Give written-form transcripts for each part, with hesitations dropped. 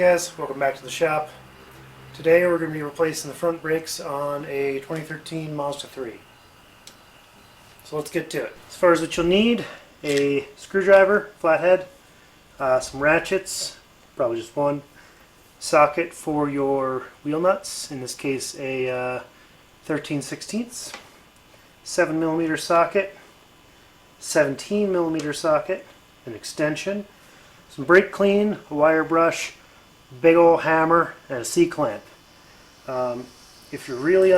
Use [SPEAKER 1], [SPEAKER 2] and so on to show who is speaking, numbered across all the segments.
[SPEAKER 1] guys, welcome back to the shop. Today we're going to be replacing the front brakes on a 2013 Mazda 3. So let's get to it. As far as what you'll need, a screwdriver, flathead, some ratchets, probably just one, socket for your wheel nuts, in this case a 13/16, 7mm socket, 17mm socket, an extension, some brake clean, a wire brush, big old hammer, and a C-clamp. If you're really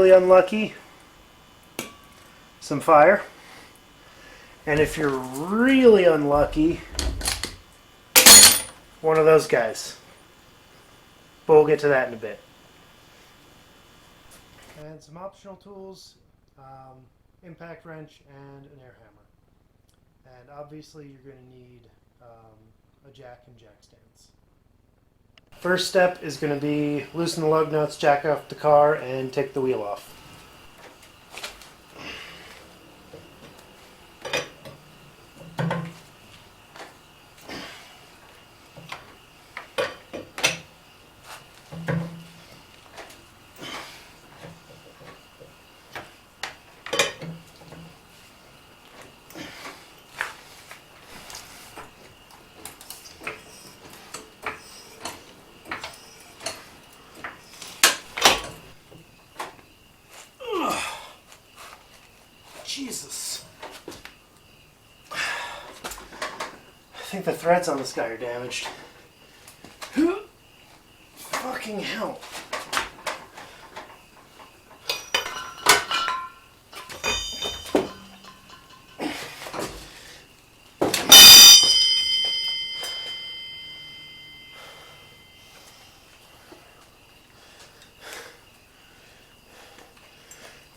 [SPEAKER 1] unlucky, some fire. And if you're really unlucky, one of those guys. But we'll get to that in a bit. And some optional tools, impact wrench and an air hammer. And obviously you're going to need a jack and jack stands. First step is going to be loosen the lug nuts, jack off the car, and take the wheel off. Jesus. I think the threads on this guy are damaged. Fucking hell.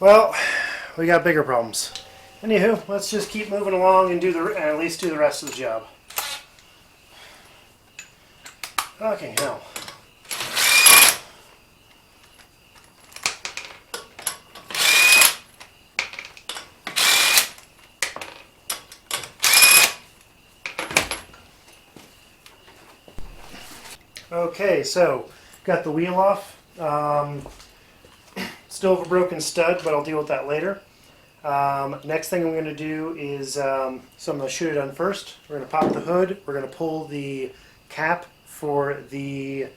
[SPEAKER 1] Well, we got bigger problems. Anywho, let's just keep moving along and at least do the rest of the job. Fucking hell. Okay, so got the wheel off. Still have a broken stud, but I'll deal with that later. Next thing I'm going to do is, so I'm going to shoot it on first. We're going to pop the hood. We're going to pull the cap for the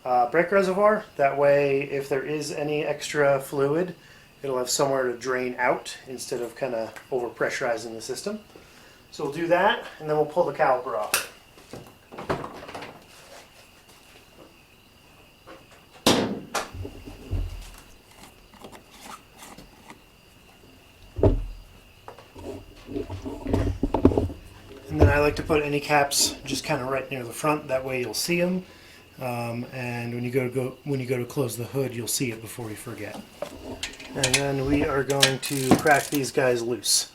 [SPEAKER 1] brake reservoir. That way, if there is any extra fluid, it'll have somewhere to drain out instead of kind of over pressurizing the system. So we'll do that, and then we'll pull the caliper off. And then I like to put any caps just kind of right near the front. That way you'll see them, and when you go to close the hood, you'll see it before you forget. And then we are going to crack these guys loose.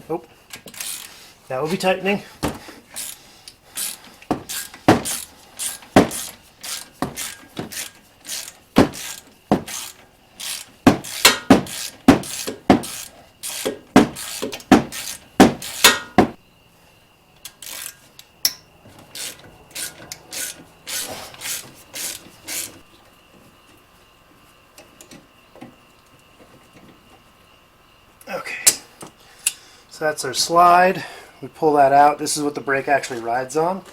[SPEAKER 1] Oh, that will be tightening. Okay, so that's our slide. We pull that out. This is what the brake actually rides on.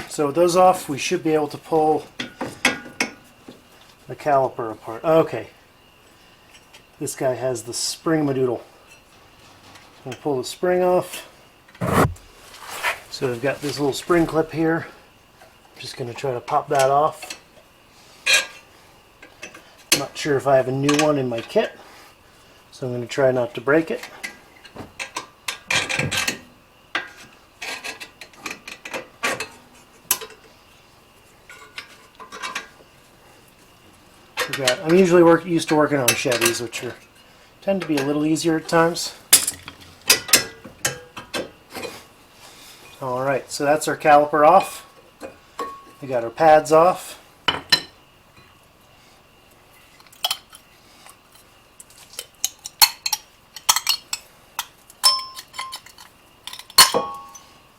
[SPEAKER 1] So with those off, we should be able to pull the caliper apart. Okay. This guy has the spring madoodle. I'm going to pull the spring off. So we've got this little spring clip here. I'm just going to try to pop that off. I'm not sure if I have a new one in my kit, so I'm going to try not to break it. I'm usually used to working on Chevys, which tend to be a little easier at times. Alright, so that's our caliper off. We got our pads off.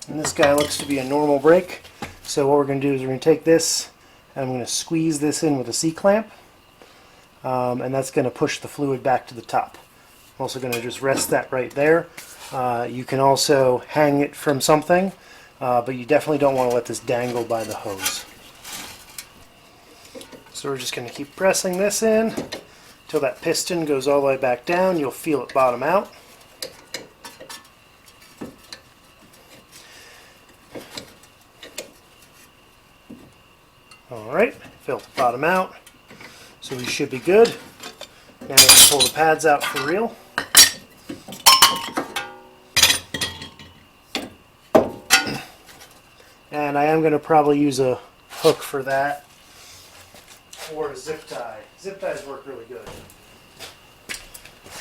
[SPEAKER 1] And this guy looks to be a normal brake. So what we're going to do is we're going to take this and I'm going to squeeze this in with a C-clamp. And that's going to push the fluid back to the top. I'm also going to just rest that right there. You can also hang it from something, but you definitely don't want to let this dangle by the hose. So we're just going to keep pressing this in until that piston goes all the way back down. You'll feel it bottom out. Alright, felt the bottom out, so we should be good. Now let's pull the pads out for real. And I am going to probably use a hook for that, or a zip tie. Zip ties work really good.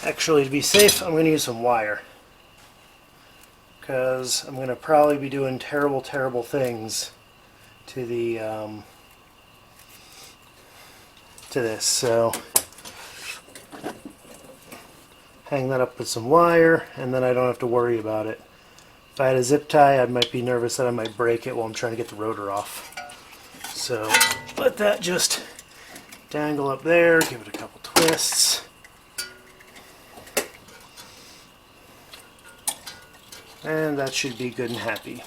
[SPEAKER 1] Actually, to be safe, I'm going to use some wire, because I'm going to probably be doing terrible, terrible things to the to this. So hang that up with some wire, and then I don't have to worry about it. If I had a zip tie, I might be nervous that I might break it while I'm trying to get the rotor off. So let that just dangle up there, give it a couple twists. And that should be good and happy.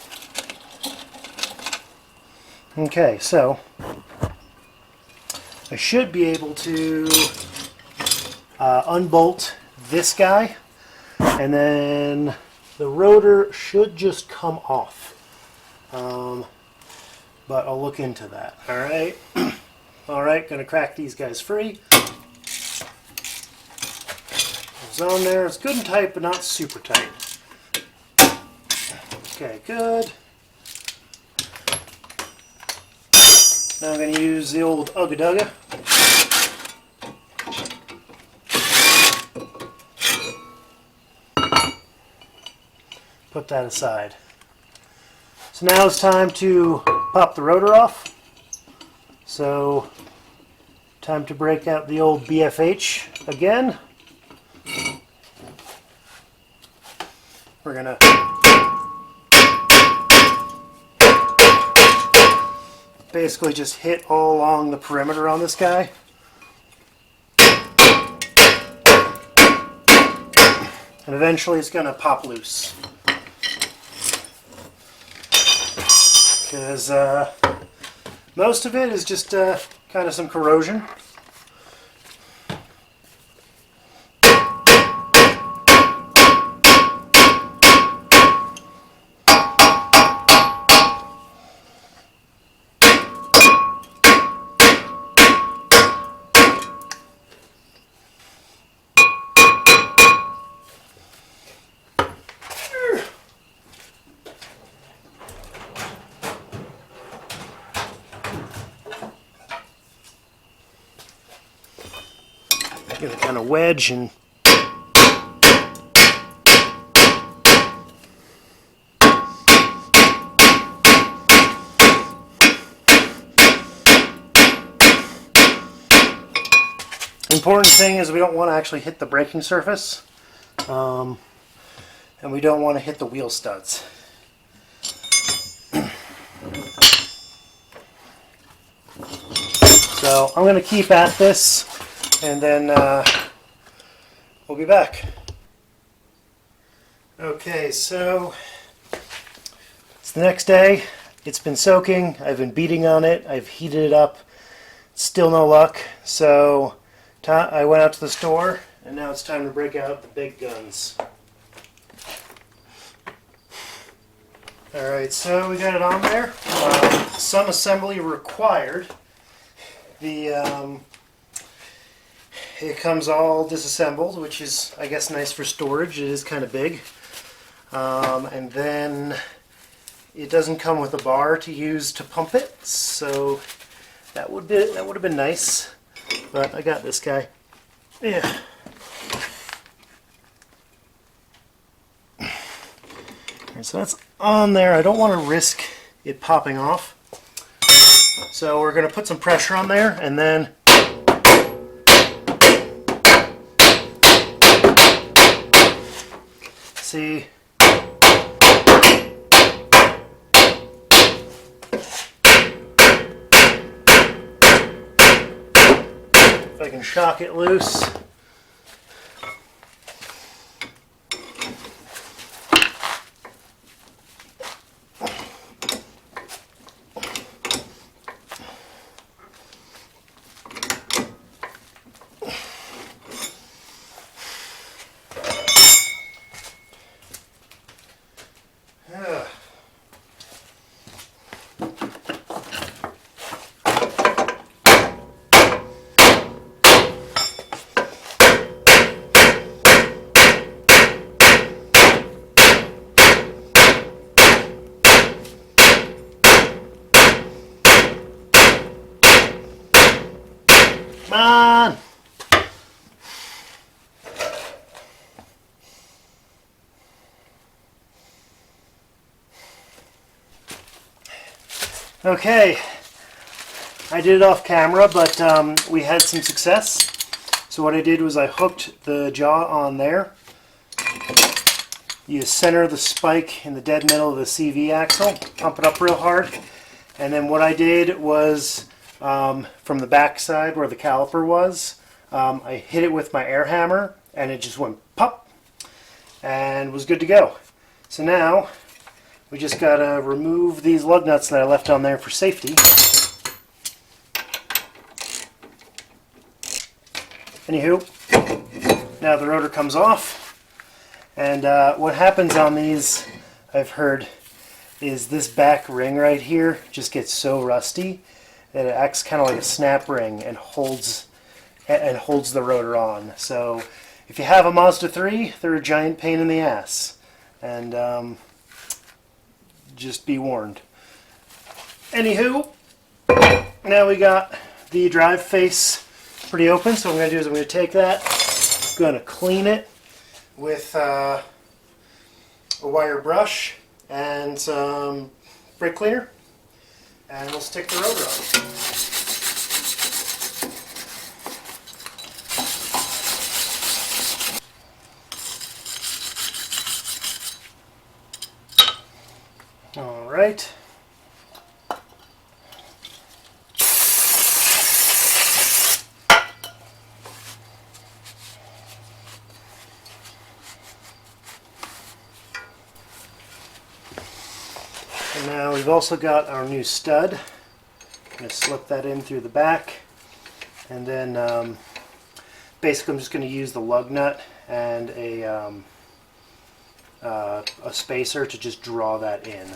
[SPEAKER 1] Okay, so I should be able to unbolt this guy, and then the rotor should just come off. But I'll look into that. Alright. Alright, gonna crack these guys free. It's on there. It's good and tight, but not super tight. Okay, good. Now I'm going to use the old Ugga Dugga. Put that aside. So now it's time to pop the rotor off. So, time to break out the old BFH again. We're going to basically just hit all along the perimeter on this guy. And eventually it's going to pop loose. Because most of it is just kind of some corrosion. Give it kind of wedge and important thing is we don't want to actually hit the braking surface, and we don't want to hit the wheel studs. So I'm going to keep at this, and then we'll be back. Okay, so it's the next day. It's been soaking. I've been beating on it. I've heated it up. Still no luck. So I went out to the store, and now it's time to break out the big guns. Alright, so we got it on there. Some assembly required. It comes all disassembled, which is, I guess, nice for storage. It is kind of big. And then it doesn't come with a bar to use to pump it, so that would have been nice. but I got this guy. Yeah. Alright, so that's on there. I don't want to risk it popping off. So we're going to put some pressure on there and then see. If I can shock it loose. Come on! Okay, I did it off camera, but we had some success. So what I did was I hooked the jaw on there. You center the spike in the dead middle of the CV axle, pump it up real hard, and then what I did was from the back side where the caliper was, I hit it with my air hammer and it just went pop and was good to go. So now we just gotta remove these lug nuts that I left on there for safety. Anywho, now the rotor comes off, and what happens on these, I've heard, is this back ring right here just gets so rusty that it acts kind of like a snap ring and holds the rotor on. So if you have a Mazda 3, they're a giant pain in the ass, and just be warned. Anywho, now we got the drive face pretty open, so what I'm going to do is I'm going to take that, I'm going to clean it with a wire brush and some brake cleaner, and we'll stick the rotor on. All right. And now we've also got our new stud. I'm going to slip that in through the back, and then basically I'm just going to use the lug nut and a spacer to just draw that in.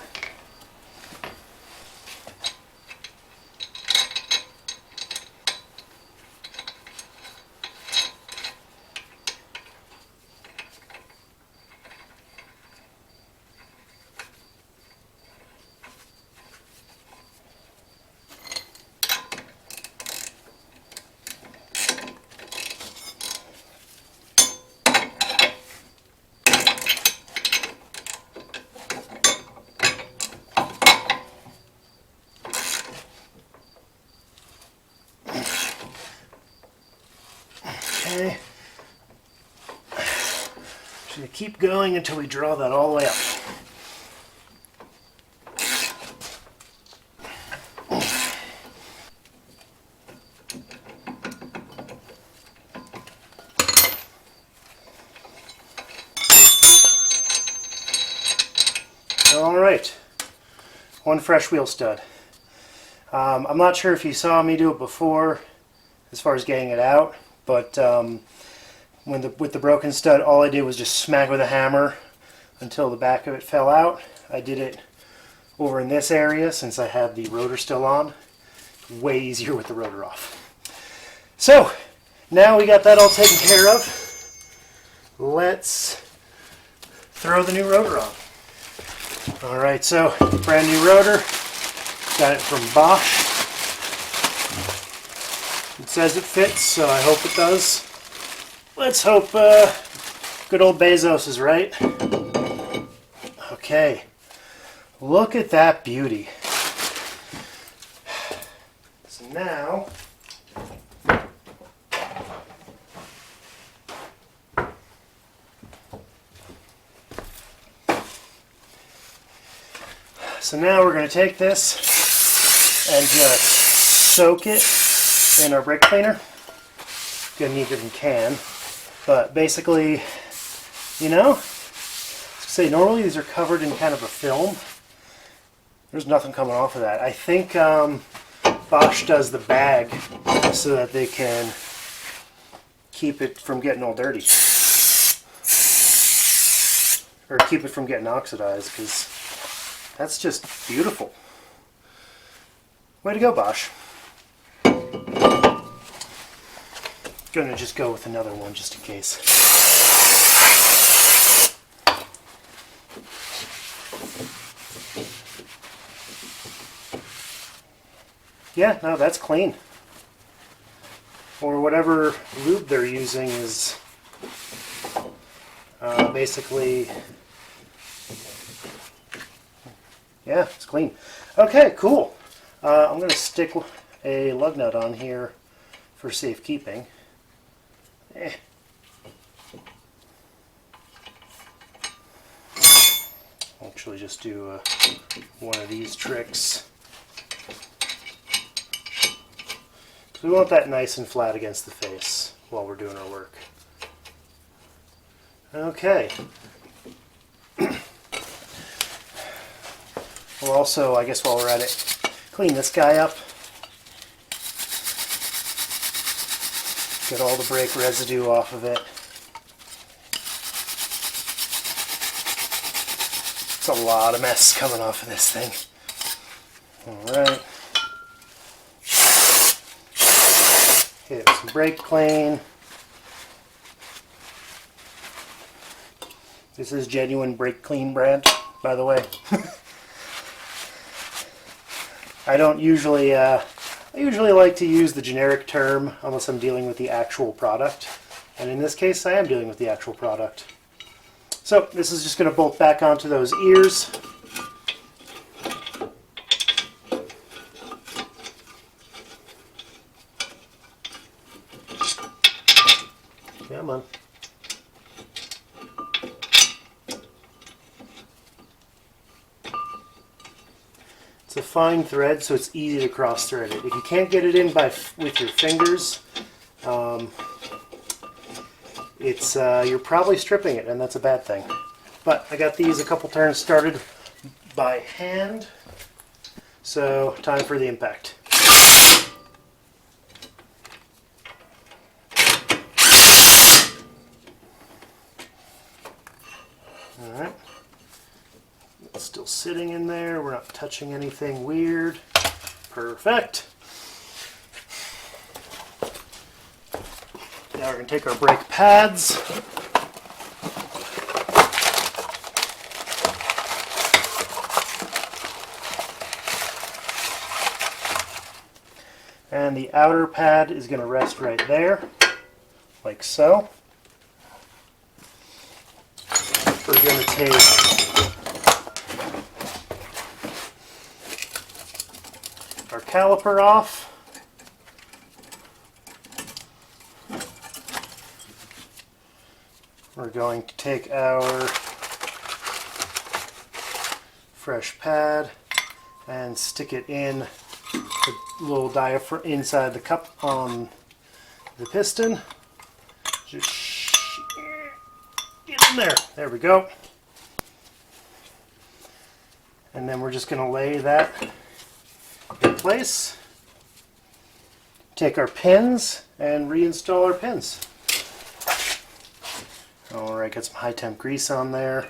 [SPEAKER 1] Okay. Just going to keep going until we draw that all the way up. Alright, one fresh wheel stud. I'm not sure if you saw me do it before as far as getting it out, but with the broken stud, all I did was just smack with a hammer until the back of it fell out. I did it over in this area since I had the rotor still on. Way easier with the rotor off. So, now we got that all taken care of. Let's throw the new rotor on. Alright, so brand new rotor. Got it from Bosch. You can says it fits, so I hope it does. Let's hope good old Bezos is right. Okay, look at that beauty. So now, we're going to take this and just soak it in our brake cleaner. Gonna need a different can, but basically, you know, say normally these are covered in kind of a film. There's nothing coming off of that. I think Bosch does the bag so that they can keep it from getting all dirty, or keep it from getting oxidized, because that's just beautiful. Way to go, Bosch. Gonna just go with another one just in case. Yeah, no, that's clean. Or whatever lube they're using is basically, yeah, it's clean. Okay, cool. I'm going to stick a lug nut on here for safekeeping. Actually just do one of these tricks. So we want that nice and flat against the face while we're doing our work. Okay. We'll also, I guess while we're at it, clean this guy up. Get all the brake residue off of it. It's a lot of mess coming off of this thing. Alright. Hit it with some brake clean. This is genuine brake clean brand, by the way. I don't usually, I usually like to use the generic term unless I'm dealing with the actual product. And in this case, I am dealing with the actual product. So this is just going to bolt back onto those ears. Come on. It's a fine thread, so it's easy to cross thread it. If you can't get it in with your fingers, you're probably stripping it, and that's a bad thing. But I got these a couple turns started by hand, so time for the impact. Alright, it's still sitting in there, we're not touching anything weird. Perfect. Now we're going to take our brake pads. And the outer pad is going to rest right there, like so. We're going to take our caliper off. We're going to take our fresh pad and stick it in the little diaphragm inside the cup on the piston. Just get in there. There we go. And then we're just going to lay that in place. Take our pins and reinstall our pins. Alright, got some high temp grease on there.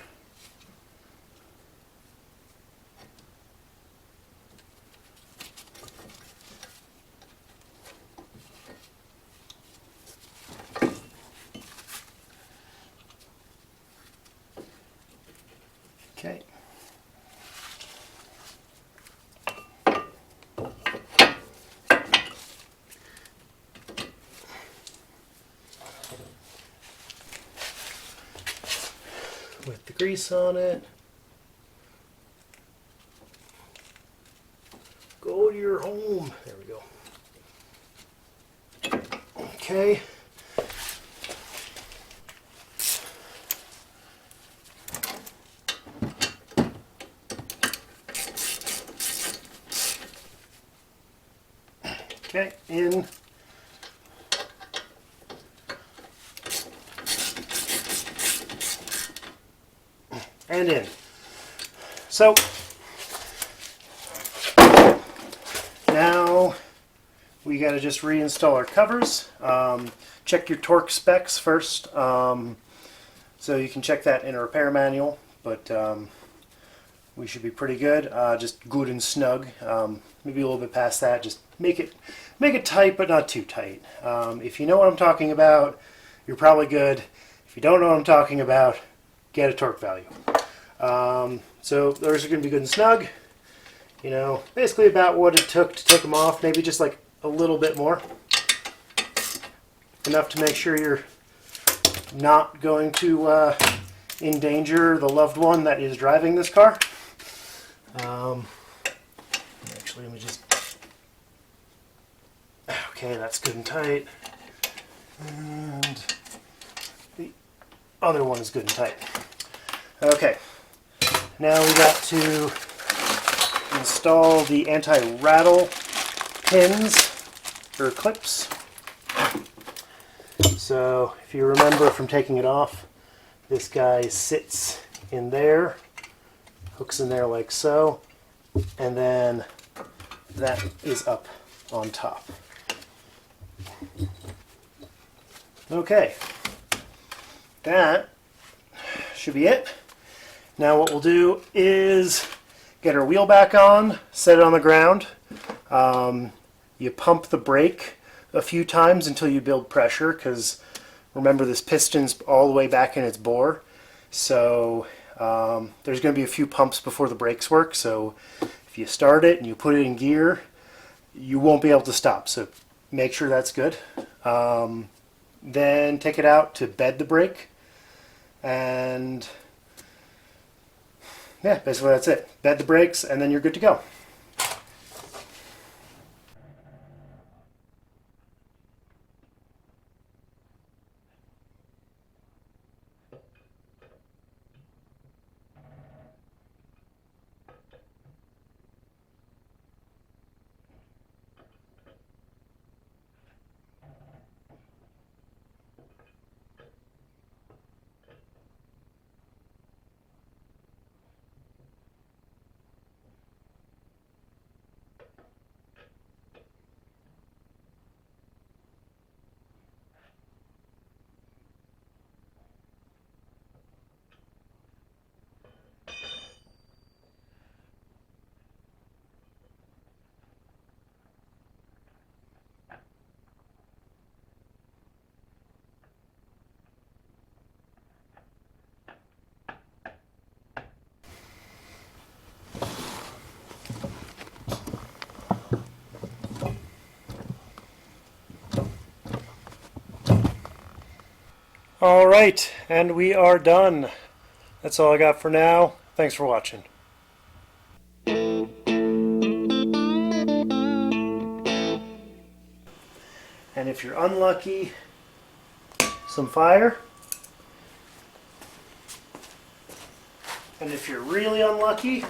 [SPEAKER 1] Okay. with the grease on it. Go to your home. There we go. Okay. Okay, in. And in. So now we got to just reinstall our covers. Check your torque specs first. So you can check that in a repair manual, but we should be pretty good. Just good and snug. Maybe a little bit past that. Just make it tight, but not too tight. If you know what I'm talking about, you're probably good. If you don't know what I'm talking about, get a torque value. So those are going to be good and snug. You know, basically about what it took to take them off. Maybe just like a little bit more. Enough to make sure you're not going to endanger the loved one that is driving this car. Actually, let me just... Okay, that's good and tight. And the other one is good and tight. Okay, now we got to install the anti-rattle pins or clips. So if you remember from taking it off, this guy sits in there, hooks in there like so, and then that is up on top. Okay, that should be it. Now what we'll do is get our wheel back on, set it on the ground. You pump the brake a few times until you build pressure, because remember this piston's all the way back in its bore. So there's going to be a few pumps before the brakes work. So if you start it and you put it in gear, you won't be able to stop. So make sure that's good. Then take it out to bed the brake, and yeah, basically that's it. Bed the brakes, and then you're good to go. All right, and we are done. That's all I got for now. Thanks for watching. And if you're unlucky, some fire. And if you're really unlucky,